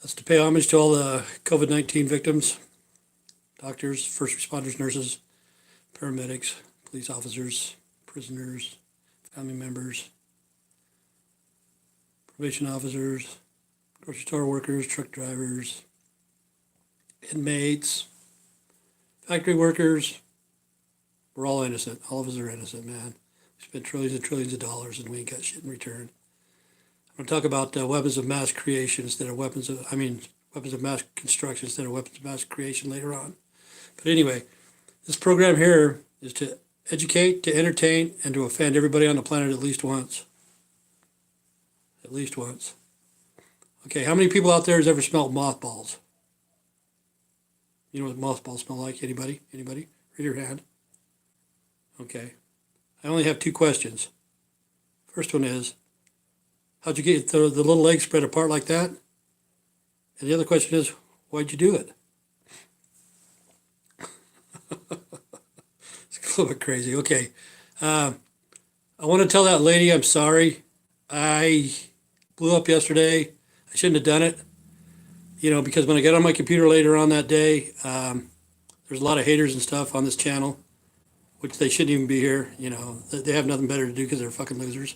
That's to pay homage to all the COVID-19 victims, doctors, first responders, nurses, paramedics, police officers, prisoners, family members, probation officers, grocery store workers, truck drivers, inmates, factory workers. We're all innocent. All of us are innocent, man. We spent trillions and trillions of dollars and we ain't got shit in return. I'm going to talk about weapons of mass creation instead of weapons of mass construction instead of weapons of mass creation later on. But anyway, this program here is to educate, to entertain, and to offend everybody on the planet at least once. At least once. Okay, how many people out there has ever smelled mothballs? You know what mothballs smell like? Anybody? Anybody? Raise your hand. Okay. I only have two questions. First one is, how'd you get the little legs spread apart like that? And the other question is, why'd you do it? It's a little bit crazy. Okay. I want to tell that lady I'm sorry. I blew up yesterday. I shouldn't have done it. You know, because when I got on my computer later on that day, there's a lot of haters and stuff on this channel, which they shouldn't even be here. You know, they have nothing better to do because they're fucking losers.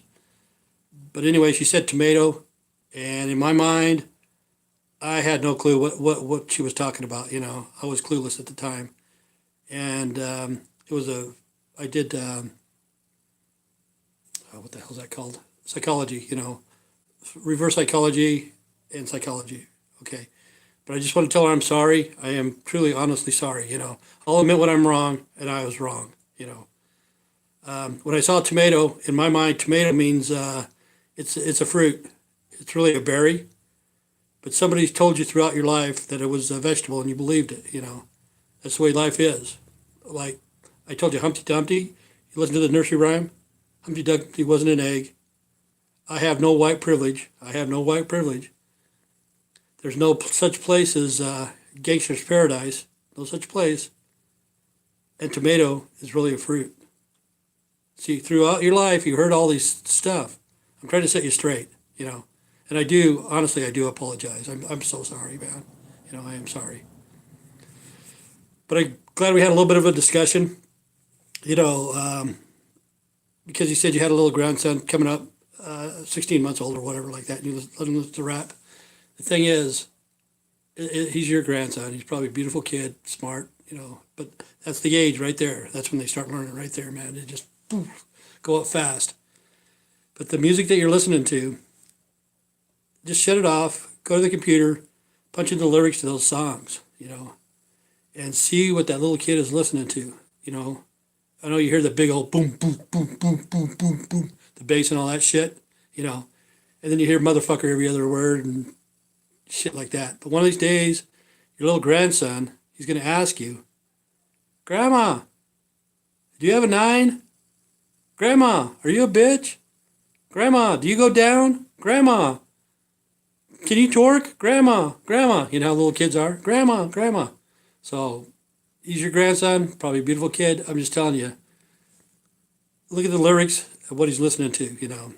But anyway, she said tomato, and in my mind, I had no clue what she was talking about. You know, I was clueless at the time, and it was I did what the hell is that called? Psychology. You know, reverse psychology and psychology. Okay, but I just want to tell her I'm sorry. I am truly, honestly sorry. You know, I'll admit when I'm wrong, and I was wrong. You know, when I saw tomato, in my mind, tomato means it's a fruit. It's really a berry. But somebody's told you throughout your life that it was a vegetable, and you believed it. You know, that's the way life is. Like I told you, Humpty Dumpty. You listen to the nursery rhyme. Humpty Dumpty wasn't an egg. I have no white privilege. I have no white privilege. There's no such place as gangster's paradise. No such place. And tomato is really a fruit. See, throughout your life, you heard all these stuff. I'm trying to set you straight, you know. And I do, honestly, I do apologize. I'm so sorry, man. You know, I am sorry. But I'm glad we had a little bit of a discussion, you know, because you said you had a little grandson coming up, 16 months old or whatever like that, and you let him listen to rap. The thing is, he's your grandson. He's probably a beautiful kid, smart, you know, but that's the age right there. That's when they start learning right there, man. They just poof, go up fast. But the music that you're listening to, just shut it off, go to the computer, punch in the lyrics to those songs, you know, and see what that little kid is listening to, you know. I know you hear the big old boom, boom, boom, boom, boom, boom, boom, the bass and all that shit, you know, and then you hear motherfucker every other word and shit like that. But one of these days, your little grandson, he's going to ask you, Grandma, do you have a 9? Grandma, are you a bitch? Grandma, do you go down? Grandma, can you torque? Grandma, Grandma. You know how little kids are? Grandma, Grandma. So he's your grandson, probably a beautiful kid. I'm just telling you, look at the lyrics of what he's listening to, you know.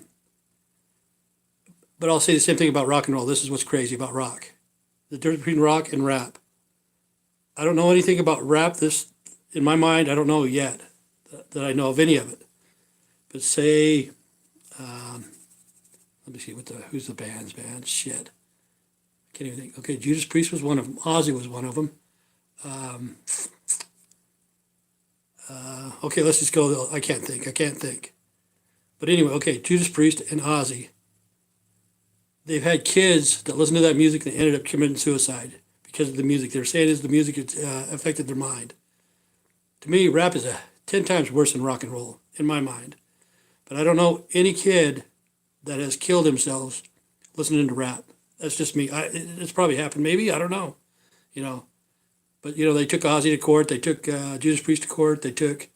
But I'll say the same thing about rock and roll. This is what's crazy about rock. The difference between rock and rap. I don't know anything about rap. This, in my mind, I don't know yet that I know of any of it. But say, let me see, who's the bands, man? Shit. I can't even think. Okay, Judas Priest was one of them. Ozzy was one of them. Okay, let's just go. I can't think. But anyway, okay, Judas Priest and Ozzy. They've had kids that listen to that music and ended up committing suicide because of the music. They're saying is the music affected their mind. To me, rap is 10 times worse than rock and roll, in my mind. But I don't know any kid that has killed themselves listening to rap. That's just me. It's probably happened, maybe. I don't know. You know. But, you know, they took Ozzy to court. They took Judas Priest to court. They took,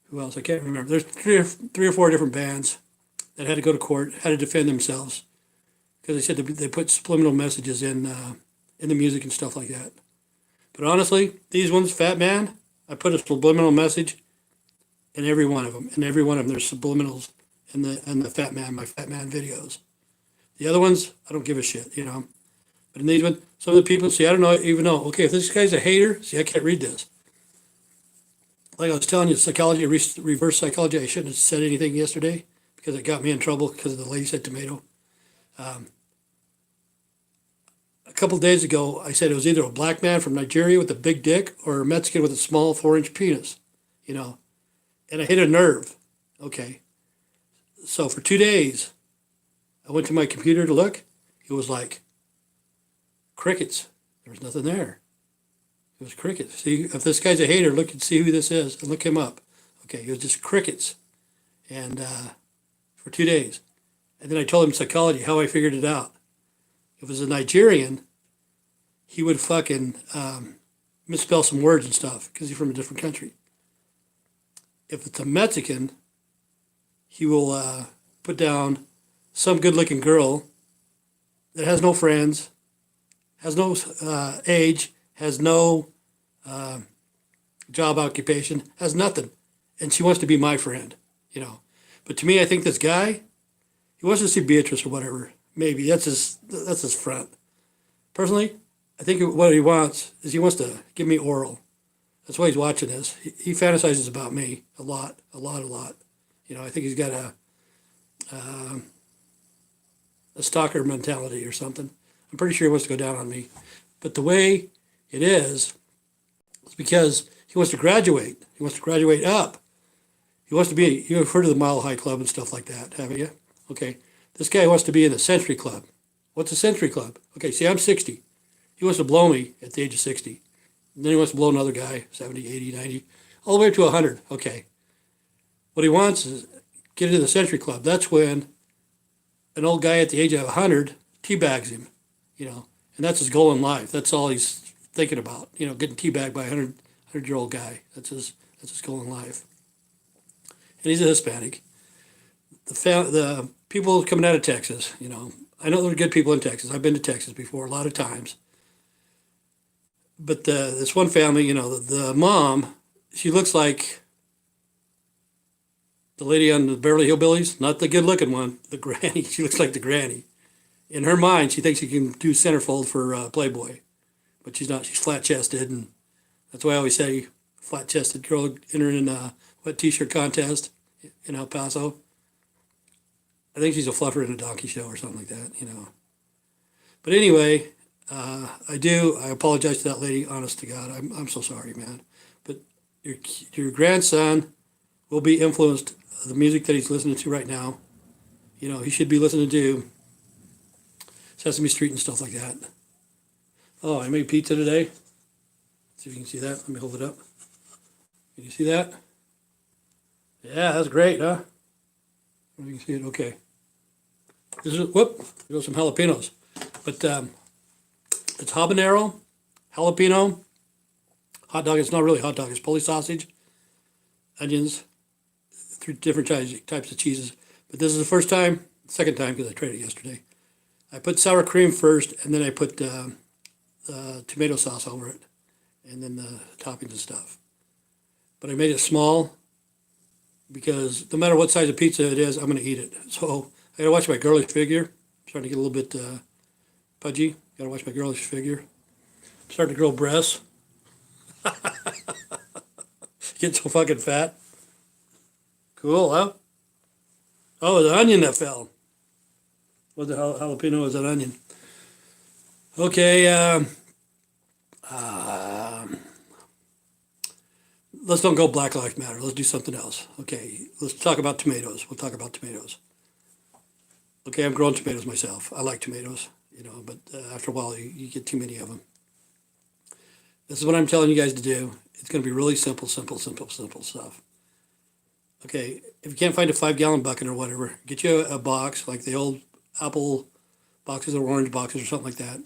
who else? I can't remember. There's three or four different bands that had to go to court, had to defend themselves. Because they said they put subliminal messages in the music and stuff like that. But honestly, these ones, Fat Man, I put a subliminal message in every one of them. In every one of them, there's subliminals in the Fat Man, my Fat Man videos. The other ones, I don't give a shit, you know. But in these ones, some of the people, see, I don't know, even know, okay, if this guy's a hater, see, I can't read this. Like I was telling you, psychology, reverse psychology, I shouldn't have said anything yesterday because it got me in trouble because the lady said tomato. A couple of days ago, I said it was either a black man from Nigeria with a big dick or a Mexican with a small 4-inch penis, you know, and I hit a nerve. Okay. So for 2 days, I went to my computer to look. It was like crickets. There was nothing there. It was crickets. See, if this guy's a hater, look and see who this is and look him up. Okay, it was just crickets. And for 2 days. And then I told him psychology, how I figured it out. If it was a Nigerian, he would fucking misspell some words and stuff because he's from a different country. If it's a Mexican, he will put down some good-looking girl that has no friends, has no age, has no job occupation, has nothing, and she wants to be my friend, you know. But to me, I think this guy, he wants to see Beatrice or whatever. Maybe that's his front. Personally, I think what he wants is he wants to give me oral. That's why he's watching this. He fantasizes about me a lot. You know, I think he's got a stalker mentality or something. I'm pretty sure he wants to go down on me. But the way it is because he wants to graduate. He wants to graduate up. He wants to be, you've heard of the Mile High Club and stuff like that, haven't you? Okay. This guy wants to be in the Century Club. What's a Century Club? Okay, see, I'm 60. He wants to blow me at the age of 60. And then he wants to blow another guy, 70, 80, 90, all the way up to 100. Okay. What he wants is get into the Century Club. That's when an old guy at the age of 100 teabags him, you know, and that's his goal in life. That's all he's thinking about, you know, getting teabagged by a 100-year-old guy. That's his goal in life. And he's a Hispanic. The people coming out of Texas, you know, I know there are good people in Texas. I've been to Texas before a lot of times. But this one family, you know, the mom, she looks like the lady on the Beverly Hillbillies, not the good-looking one, the granny. She looks like the granny. In her mind, she thinks she can do centerfold for Playboy, but she's not. She's flat-chested, and that's why I always say flat-chested girl entering in a T-shirt contest in El Paso. I think she's a fluffer in a donkey show or something like that, you know. But anyway, I apologize to that lady, honest to God. I'm so sorry, man. But your grandson will be influenced the music that he's listening to right now. You know, he should be listening to Sesame Street and stuff like that. Oh, I made pizza today. Let's see if you can see that. Let me hold it up. Can you see that? Yeah, that's great, huh? You can see it. Okay. This is there goes some jalapenos, but it's habanero, jalapeno, hot dog. It's not really hot dog. It's Polish sausage, onions, 3 different types of cheeses. But this is the second time because I tried it yesterday. I put sour cream first, and then I put tomato sauce over it, and then the toppings and stuff. But I made it small because no matter what size of pizza it is, I'm going to eat it. So I got to watch my girlish figure. I'm starting to get a little bit pudgy. Got to watch my girlish figure. I'm starting to grow breasts. Getting so fucking fat. Cool, huh? Oh, it was an onion that fell. What the hell? Jalapeno is an onion. Okay. Let's don't go Black Lives Matter. Let's do something else. Okay. Let's talk about tomatoes. We'll talk about tomatoes. Okay, I'm growing tomatoes myself. I like tomatoes, you know, but after a while you get too many of them. This is what I'm telling you guys to do. It's going to be really simple stuff. Okay, if you can't find a 5-gallon bucket or whatever, get you a box like the old apple boxes or orange boxes or something like that.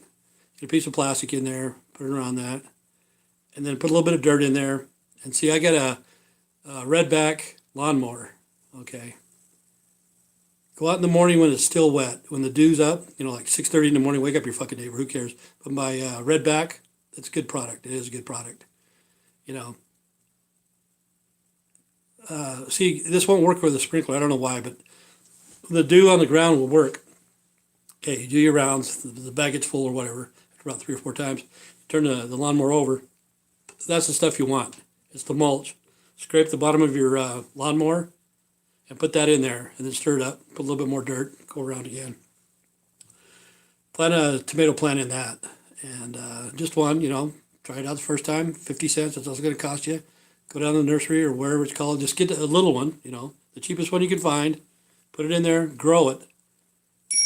Get a piece of plastic in there, put it around that, and then put a little bit of dirt in there. And see, I got a redback lawnmower, okay? Go out in the morning when it's still wet. When the dew's up, you know, like 6:30 in the morning, wake up your fucking neighbor, who cares? But my redback, it's a good product. It is a good product, you know. See, this won't work with a sprinkler. I don't know why, but the dew on the ground will work. Okay, you do your rounds, the bag gets full or whatever, after about 3 or 4 times. Turn the lawnmower over. That's the stuff you want. It's the mulch. Scrape the bottom of your lawnmower and put that in there, and then stir it up. Put a little bit more dirt, go around again. Plant a tomato plant in that, and just one, try it out the first time, 50 cents, that's all it's going to cost you. Go down to the nursery or wherever it's called, just get a little one, the cheapest one you can find, put it in there, grow it,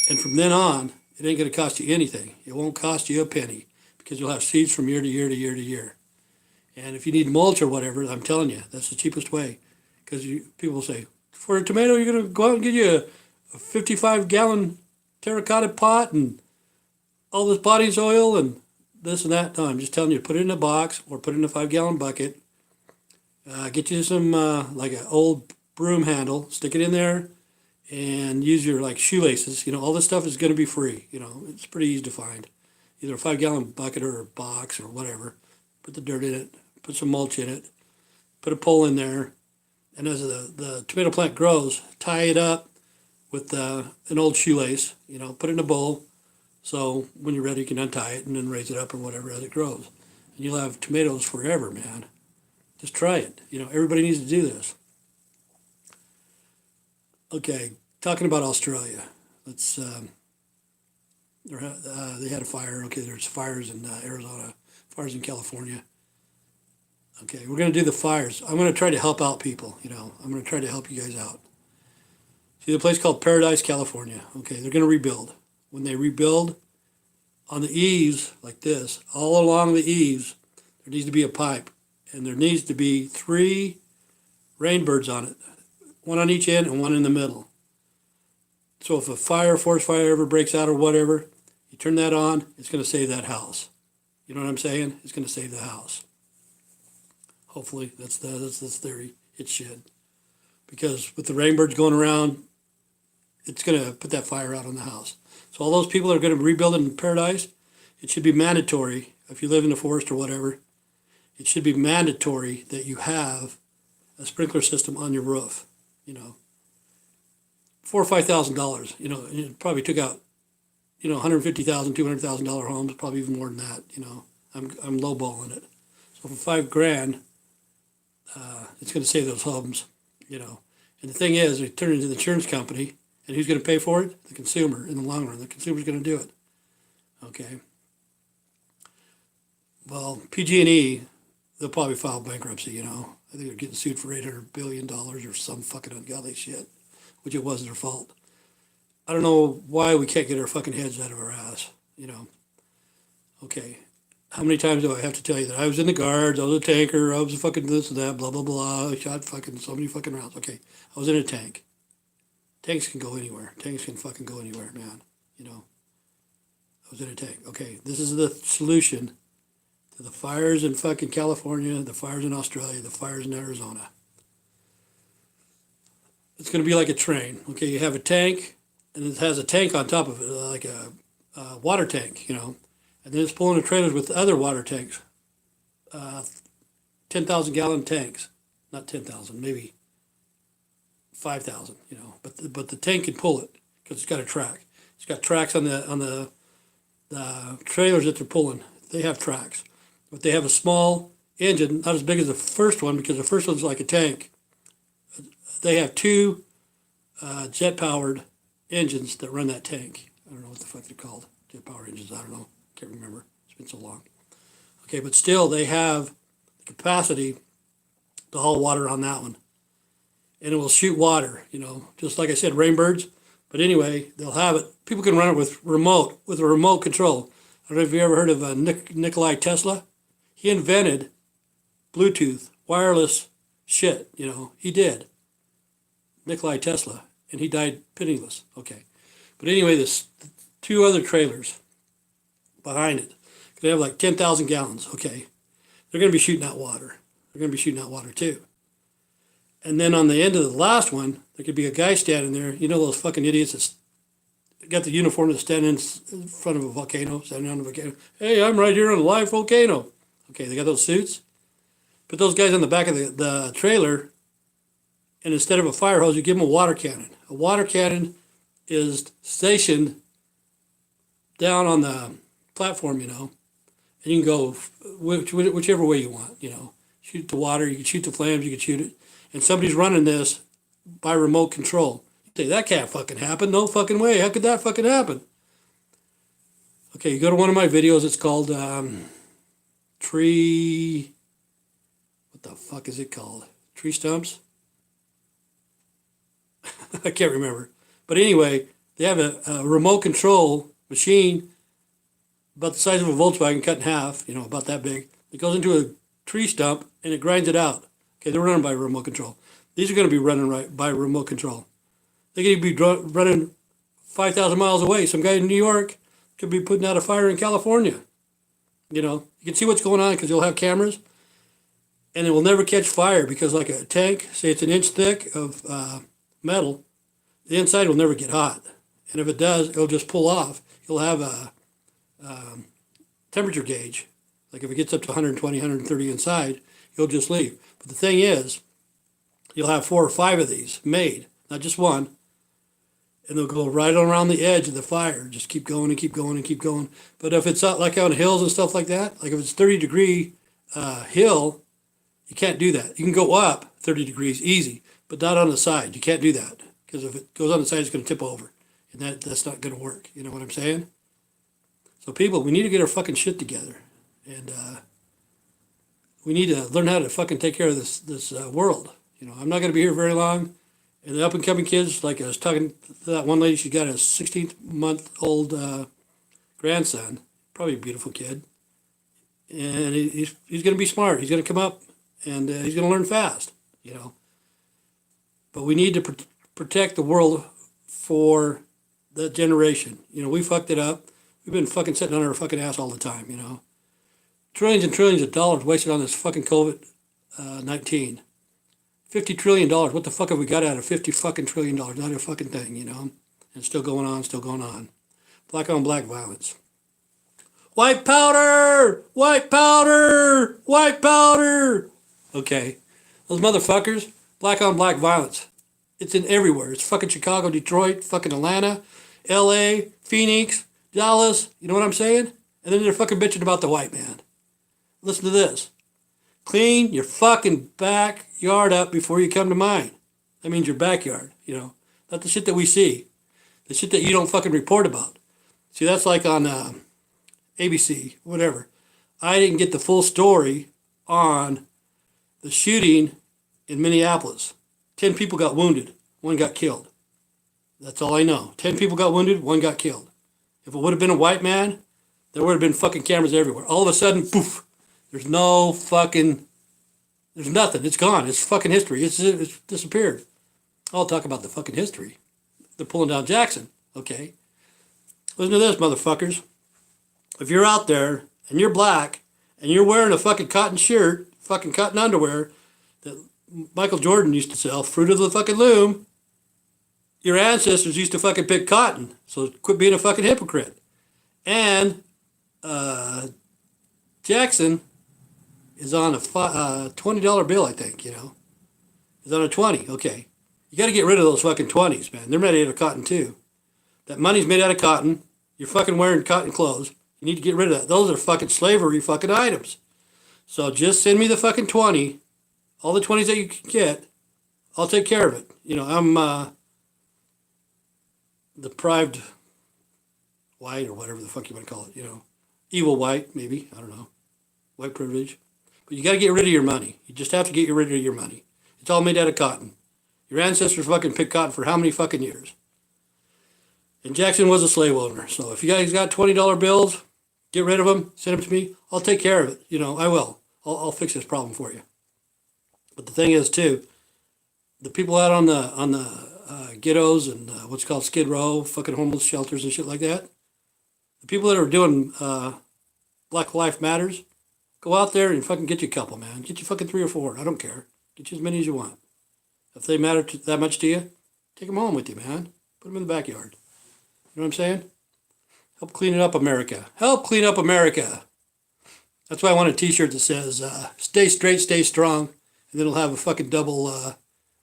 and from then on, it ain't going to cost you anything. It won't cost you a penny, because you'll have seeds from year to year to year to year. And if you need mulch or whatever, I'm telling you, that's the cheapest way. Because people will say, for a tomato, you're going to go out and get you a 55-gallon terracotta pot and all this potting soil and this and that. No, I'm just telling you, put it in a box or put it in a 5-gallon bucket. Get you some, like an old broom handle, stick it in there, and use your, like, shoelaces. All this stuff is going to be free. It's pretty easy to find. Either a 5-gallon bucket or a box or whatever. Put the dirt in it, put some mulch in it, put a pole in there, and as the tomato plant grows, tie it up with an old shoelace, put it in a bowl, so when you're ready you can untie it and then raise it up or whatever as it grows. And you'll have tomatoes forever, man. Just try it. Everybody needs to do this. Okay, talking about Australia. Let's, they had a fire. Okay, there's fires in Arizona, fires in California. Okay, we're going to do the fires. I'm going to try to help out people, I'm going to try to help you guys out. See the place called Paradise, California. Okay, they're going to rebuild. When they rebuild, on the eaves, like this, all along the eaves, there needs to be a pipe. And there needs to be 3 rainbirds on it. One on each end and one in the middle. So if a forest fire ever breaks out or whatever, you turn that on, it's going to save that house. You know what I'm saying? It's going to save the house. Hopefully, that's the theory. It should. Because with the rainbirds going around, it's going to put that fire out on the house. So all those people that are going to rebuild in Paradise, it should be mandatory, if you live in the forest or whatever, it should be mandatory that you have a sprinkler system on your roof. $4,000 or $5,000. It probably took out, $150,000, $200,000 homes, probably even more than that. I'm lowballing it. So for $5,000, it's going to save those homes. And the thing is, they turn it into the insurance company, and who's going to pay for it? The consumer in the long run. The consumer's going to do it. Okay. Well, PG&E, they'll probably file bankruptcy. I think they're getting sued for $800 billion or some fucking ungodly shit, which it wasn't their fault. I don't know why we can't get our fucking heads out of our ass. Okay. How many times do I have to tell you that I was in the guards, I was a tanker, I was a fucking this and that, blah, blah, blah. I shot fucking so many fucking rounds. Okay. I was in a tank. Tanks can go anywhere. Tanks can fucking go anywhere, man. I was in a tank. Okay. This is the solution to the fires in fucking California, the fires in Australia, the fires in Arizona. It's going to be like a train. Okay. You have a tank, and it has a tank on top of it, like a water tank, and then it's pulling the trailers with other water tanks, 10,000-gallon tanks, not 10,000, maybe 5,000, but the tank can pull it because it's got a track. It's got tracks on the trailers that they're pulling. They have tracks, but they have a small engine, not as big as the first one because the first one's like a tank. They have 2 jet-powered engines that run that tank. I don't know what the fuck they're called. Jet-powered engines, I don't know. Can't remember. It's been so long. Okay, but still they have the capacity to haul water on that one. And it will shoot water, just like I said, rainbirds. But anyway, they'll have it. People can run it with a remote control. I don't know if you ever heard of Nikolai Tesla. He invented Bluetooth, wireless shit, he did. Nikolai Tesla. And he died penniless. Okay. But anyway, there's 2 other trailers behind it. They have like 10,000 gallons. Okay. They're going to be shooting out water. They're going to be shooting out water too. And then on the end of the last one, there could be a guy standing there. Those fucking idiots that got the uniform that's standing in front of a volcano, standing on a volcano. Hey, I'm right here on a live volcano. Okay, they got those suits. Put those guys on the back of the trailer, and instead of a fire hose, you give them a water cannon. A water cannon is stationed down on the platform, and you can go whichever way you want, shoot the water, you can shoot the flames, you can shoot it, and somebody's running this by remote control. You say, that can't fucking happen. No fucking way. How could that fucking happen? Okay, you go to one of my videos. It's called Tree... What the fuck is it called? Tree stumps? I can't remember. But anyway, they have a remote control machine about the size of a Volkswagen cut in half, about that big. It goes into a tree stump and it grinds it out. Okay, they're running by remote control. These are going to be running right by remote control. They could be running 5,000 miles away. Some guy in New York could be putting out a fire in California. You can see what's going on because you'll have cameras. And it will never catch fire because like a tank, say it's an inch thick of metal, the inside will never get hot. And if it does, it'll just pull off. You'll have a temperature gauge. Like if it gets up to 120, 130 inside, you'll just leave. But the thing is, you'll have 4 or 5 of these made, not just one. And they'll go right around the edge of the fire. Just keep going and keep going and keep going. But if it's out like on hills and stuff like that, like if it's 30-degree hill, you can't do that. You can go up 30 degrees easy, but not on the side. You can't do that because if it goes on the side, it's going to tip over. And that's not going to work. You know what I'm saying? So people, we need to get our fucking shit together. And we need to learn how to fucking take care of this world. I'm not going to be here very long. And the up-and-coming kids, like I was talking to that one lady, she got a 16-month-old grandson, probably a beautiful kid. And he's going to be smart. He's going to come up and he's going to learn fast, But we need to protect the world for that generation. We fucked it up. We've been fucking sitting on our fucking ass all the time, Trillions and trillions of dollars wasted on this fucking COVID-19. $50 trillion. What the fuck have we got out of $50 fucking trillion? Not a fucking thing, And still going on, still going on. Black on black violence. White powder! White powder! White powder! Okay. Those motherfuckers, black on black violence. It's in everywhere. It's fucking Chicago, Detroit, fucking Atlanta, LA, Phoenix, Dallas. You know what I'm saying? And then they're fucking bitching about the white man. Listen to this. Clean your fucking backyard up before you come to mine. That means your backyard, Not the shit that we see. The shit that you don't fucking report about. See, that's like on ABC, whatever. I didn't get the full story on the shooting in Minneapolis. 10 people got wounded. 1 got killed. That's all I know. 10 people got wounded. 1 got killed. If it would have been a white man, there would have been fucking cameras everywhere. All of a sudden, poof. There's nothing. It's gone. It's fucking history. It's disappeared. I'll talk about the fucking history. They're pulling down Jackson. Okay. Listen to this, motherfuckers. If you're out there and you're black and you're wearing a fucking cotton shirt, fucking cotton underwear that Michael Jordan used to sell, fruit of the fucking loom, your ancestors used to fucking pick cotton. So quit being a fucking hypocrite. And Jackson is on a $20 bill, I think, He's on a 20, okay. You got to get rid of those fucking 20s, man. They're made out of cotton, too. That money's made out of cotton. You're fucking wearing cotton clothes. You need to get rid of that. Those are fucking slavery fucking items. So just send me the fucking 20, all the 20s that you can get. I'll take care of it. I'm deprived white or whatever the fuck you want to call it, Evil white, maybe. I don't know. White privilege. But you got to get rid of your money. You just have to get rid of your money. It's all made out of cotton. Your ancestors fucking picked cotton for how many fucking years? And Jackson was a slave owner. So if you guys got $20 bills, get rid of them, send them to me. I'll take care of it. I will. I'll fix this problem for you. But the thing is, too, the people out on the ghettos and what's called Skid Row, fucking homeless shelters and shit like that, the people that are doing Black Lives Matters, go out there and fucking get you a couple, man. Get you fucking 3 or 4. I don't care. Get you as many as you want. If they matter that much to you, take them home with you, man. Put them in the backyard. You know what I'm saying? Help clean it up, America. Help clean up America. That's why I want a t-shirt that says, stay straight, stay strong. And then it'll have a fucking double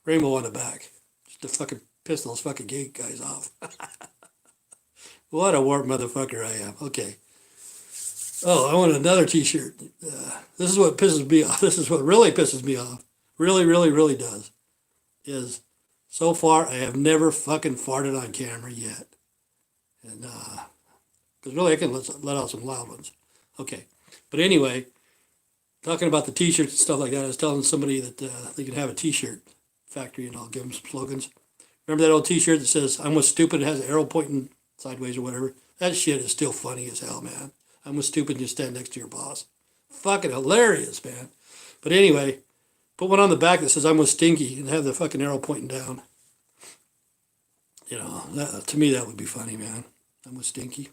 rainbow on the back. Just to fucking piss those fucking gay guys off. What a warped motherfucker I am. Okay. Oh, I want another T-shirt. This is what pisses me off. This is what really pisses me off. Really, really, really does. Is so far I have never fucking farted on camera yet. And because really I can let out some loud ones. Okay. But anyway, talking about the T-shirts and stuff like that, I was telling somebody that they could have a T-shirt factory and I'll give them some slogans. Remember that old T-shirt that says, "I'm with stupid," it has an arrow pointing sideways or whatever? That shit is still funny as hell, man. "I'm with stupid," you stand next to your boss. Fucking hilarious, man. But anyway, put one on the back that says, "I'm with Stinky," and have the fucking arrow pointing down. You know, to me that would be funny, man. "I'm with Stinky."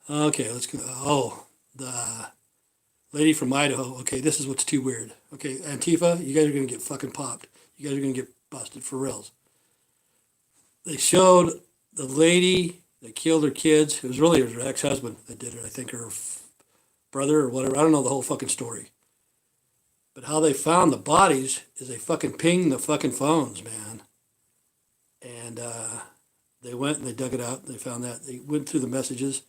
Okay, let's go. Oh, the lady from Idaho. Okay, this is what's too weird. Okay, Antifa, you guys are going to get fucking popped. You guys are going to get busted for reals. They showed the lady that killed her kids. It was really her ex-husband that did it. I think her brother or whatever. I don't know the whole fucking story. But how they found the bodies is they fucking pinged the fucking phones, man. And they went and they dug it out. They found that. They went through the messages.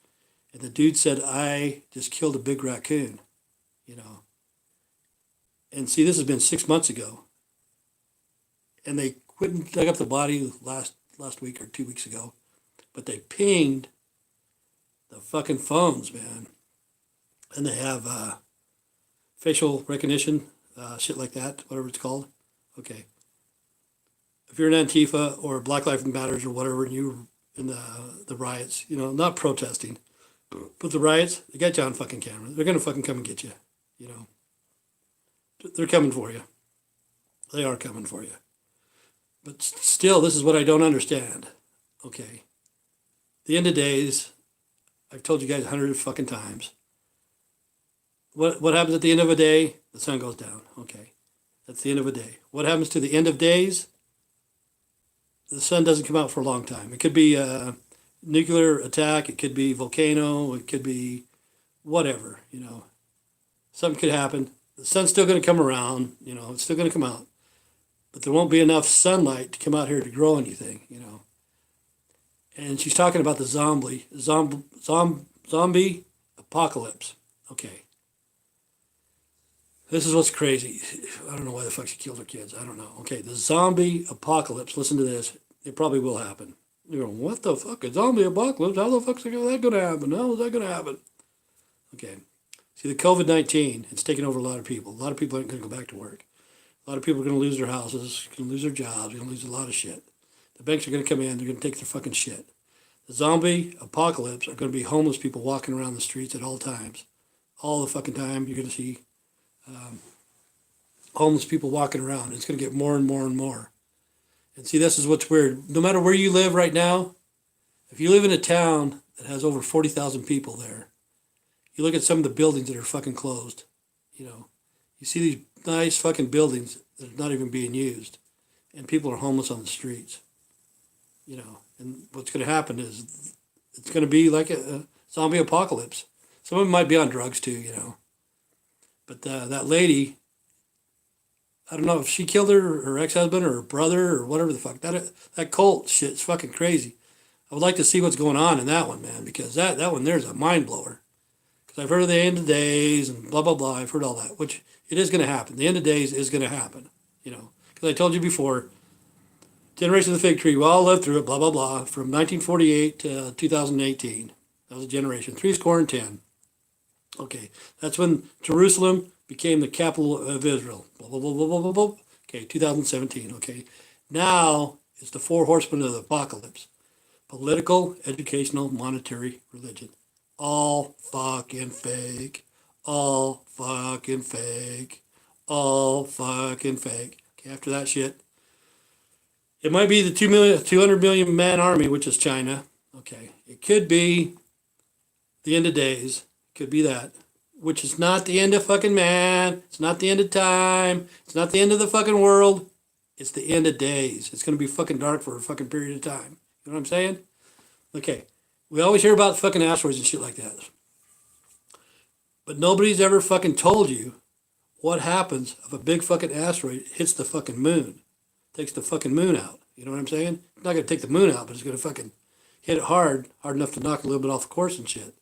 And the dude said, "I just killed a big raccoon," you know. And see, this has been 6 months ago. And they couldn't dug up the body last week or 2 weeks ago. But they pinged the fucking phones, man. And they have facial recognition, shit like that, whatever it's called. Okay. If you're an Antifa or Black Lives Matters or whatever, and you were in the riots, you know, not protesting, but the riots, they got you on fucking camera. They're going to fucking come and get you, you know. They're coming for you. They are coming for you. But still, this is what I don't understand. Okay. The end of days, I've told you guys 100 fucking times. What happens at the end of a day? The sun goes down. Okay. That's the end of a day. What happens to the end of days? The sun doesn't come out for a long time. It could be a nuclear attack. It could be volcano. It could be whatever, you know. Something could happen. The sun's still going to come around, you know. It's still going to come out. But there won't be enough sunlight to come out here to grow anything, you know. And she's talking about the zombie apocalypse. Okay. This is what's crazy. I don't know why the fuck she killed her kids. I don't know. Okay, the zombie apocalypse. Listen to this. It probably will happen. You're going, what the fuck? A zombie apocalypse? How the fuck is that going to happen? How is that going to happen? Okay. See, the COVID-19, it's taken over a lot of people. A lot of people aren't going to go back to work. A lot of people are going to lose their houses, going to lose their jobs, going to lose a lot of shit. The banks are going to come in. They're going to take their fucking shit. The zombie apocalypse are going to be homeless people walking around the streets at all times. All the fucking time you're going to see homeless people walking around. It's going to get more and more and more. And see, this is what's weird. No matter where you live right now, if you live in a town that has over 40,000 people there, you look at some of the buildings that are fucking closed, you know, you see these nice fucking buildings that are not even being used, and people are homeless on the streets, you know. And what's going to happen is it's going to be like a zombie apocalypse. Some of them might be on drugs too, you know. But that lady, I don't know if she killed her ex-husband or her brother or whatever the fuck. That cult shit's fucking crazy. I would like to see what's going on in that one, man, because that one there's a mind blower. Because I've heard of the end of days and blah, blah, blah. I've heard all that, which it is going to happen. The end of days is going to happen, you know. Because I told you before, generation of the fig tree, we all lived through it, blah, blah, blah, from 1948 to 2018. That was a generation, 70. Okay, that's when Jerusalem became the capital of Israel. Blah, blah, blah, blah, blah, blah, blah. Okay, 2017, okay. Now it's the four horsemen of the apocalypse. Political, educational, monetary, religion. All fucking fake. All fucking fake. All fucking fake. Okay, after that shit, it might be the 200 million man army, which is China. Okay, it could be the end of days. Could be that, which is not the end of fucking man. It's not the end of time. It's not the end of the fucking world. It's the end of days. It's going to be fucking dark for a fucking period of time. You know what I'm saying? Okay. We always hear about fucking asteroids and shit like that. But nobody's ever fucking told you what happens if a big fucking asteroid hits the fucking moon. Takes the fucking moon out. You know what I'm saying? It's not going to take the moon out, but it's going to fucking hit it hard enough to knock a little bit off the course and shit.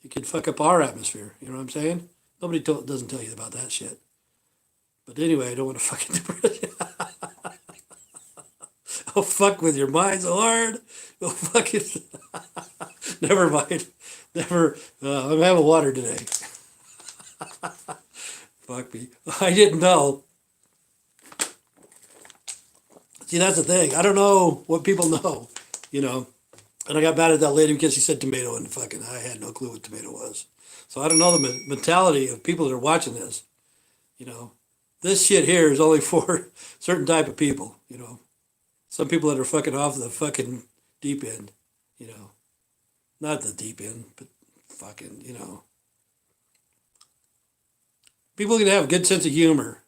It could fuck up our atmosphere. You know what I'm saying? Nobody doesn't tell you about that shit. But anyway, I don't want to fucking depress you. I'll fuck with your mind so hard. You'll fucking... Never mind. Never. I'm having water today. Fuck me. I didn't know. See, that's the thing. I don't know what people know, you know. And I got mad at that lady because she said tomato, and fucking I had no clue what tomato was. So I don't know the mentality of people that are watching this. You know, this shit here is only for certain type of people, you know. Some people that are fucking off the fucking deep end, you know. Not the deep end, but fucking, you know. People can have a good sense of humor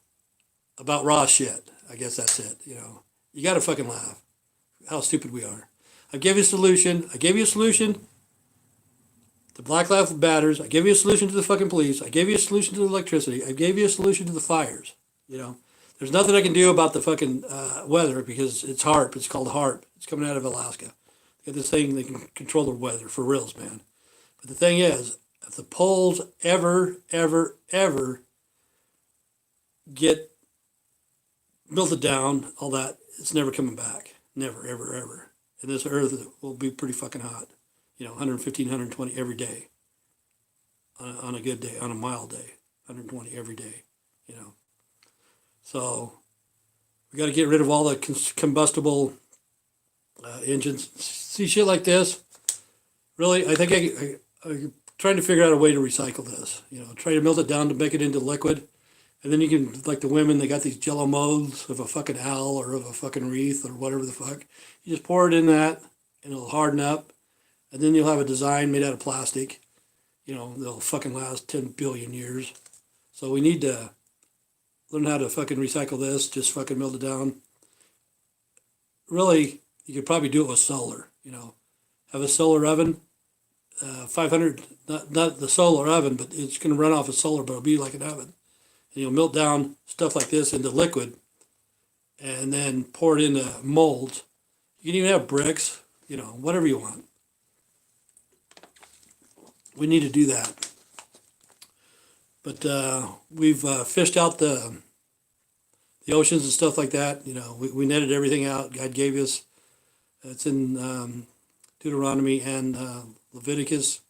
about raw shit. I guess that's it, you know. You got to fucking laugh. How stupid we are. I gave you a solution. I gave you a solution to Black Lives Matters. I gave you a solution to the fucking police. I gave you a solution to the electricity. I gave you a solution to the fires. You know, there's nothing I can do about the fucking weather because it's HAARP. It's called HAARP. It's coming out of Alaska. They got this thing, they can control the weather for reals, man. But the thing is, if the poles ever get melted down, all that, it's never coming back. Never, ever. And this earth will be pretty fucking hot. You know, 115, 120 every day. On a good day, on a mild day. 120 every day, you know. So, we got to get rid of all the combustible engines. See shit like this? Really, I think I'm trying to figure out a way to recycle this. You know, try to melt it down to make it into liquid. And then you can, like the women, they got these jello molds of a fucking owl or of a fucking wreath or whatever the fuck. You just pour it in that and it'll harden up. And then you'll have a design made out of plastic. You know, they'll fucking last 10 billion years. So we need to learn how to fucking recycle this, just fucking melt it down. Really, you could probably do it with solar, you know. Have a solar oven, 500, not the solar oven, but it's going to run off of solar, but it'll be like an oven. And you'll melt down stuff like this into liquid and then pour it into molds. You can even have bricks, you know, whatever you want. We need to do that. But we've fished out the oceans and stuff like that. You know, we netted everything out. God gave us. It's in Deuteronomy and Leviticus.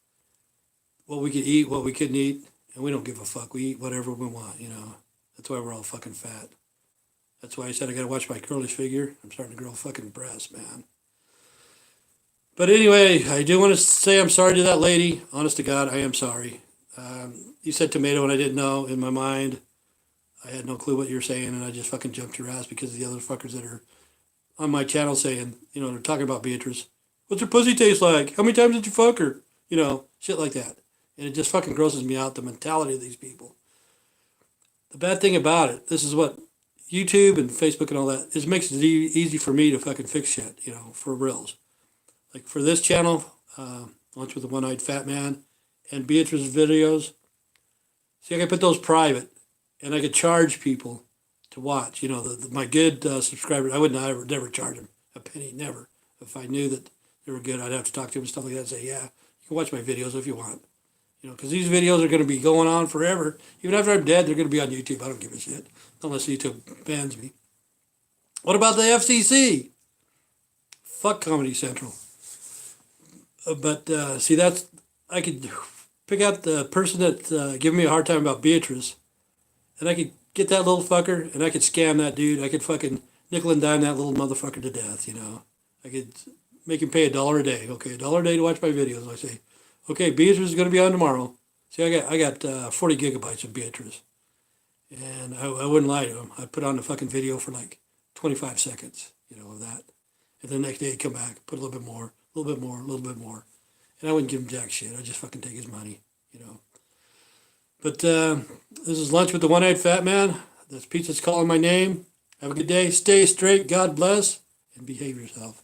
What we could eat, what we couldn't eat. And we don't give a fuck. We eat whatever we want, you know. That's why we're all fucking fat. That's why I said I gotta watch my girlish figure. I'm starting to grow fucking breasts, man. But anyway, I do want to say I'm sorry to that lady. Honest to God, I am sorry. You said tomato and I didn't know. In my mind, I had no clue what you were saying, and I just fucking jumped your ass because of the other fuckers that are on my channel saying, you know, they're talking about Beatrice. What's her pussy taste like? How many times did you fuck her? You know, shit like that. And it just fucking grosses me out, the mentality of these people. The bad thing about it, this is what YouTube and Facebook and all that, it makes it easy for me to fucking fix shit, you know, for reals. Like for this channel, Lunch with the One-Eyed Fat Man, and Beatrice's videos, see, I could put those private, and I could charge people to watch. You know, my good subscribers, I would never charge them a penny, never. If I knew that they were good, I'd have to talk to them and stuff like that and say, yeah, you can watch my videos if you want. You know, because these videos are going to be going on forever. Even after I'm dead, they're going to be on YouTube. I don't give a shit, unless YouTube bans me. What about the FCC? Fuck Comedy Central. But see, that's, I could pick out the person that giving me a hard time about Beatrice, and I could get that little fucker, and I could scam that dude. I could fucking nickel and dime that little motherfucker to death, you know. I could make him pay $1 a day. Okay, $1 a day to watch my videos. I say, okay, Beatrice is going to be on tomorrow. See, I got 40 gigabytes of Beatrice. And I wouldn't lie to him. I'd put on the fucking video for like 25 seconds, you know, of that. And then the next day he'd come back, put a little bit more, a little bit more, a little bit more. And I wouldn't give him jack shit. I'd just fucking take his money, you know. But this is Lunch with the One-Eyed Fat Man. That's Pizza's calling my name. Have a good day. Stay straight. God bless. And behave yourself.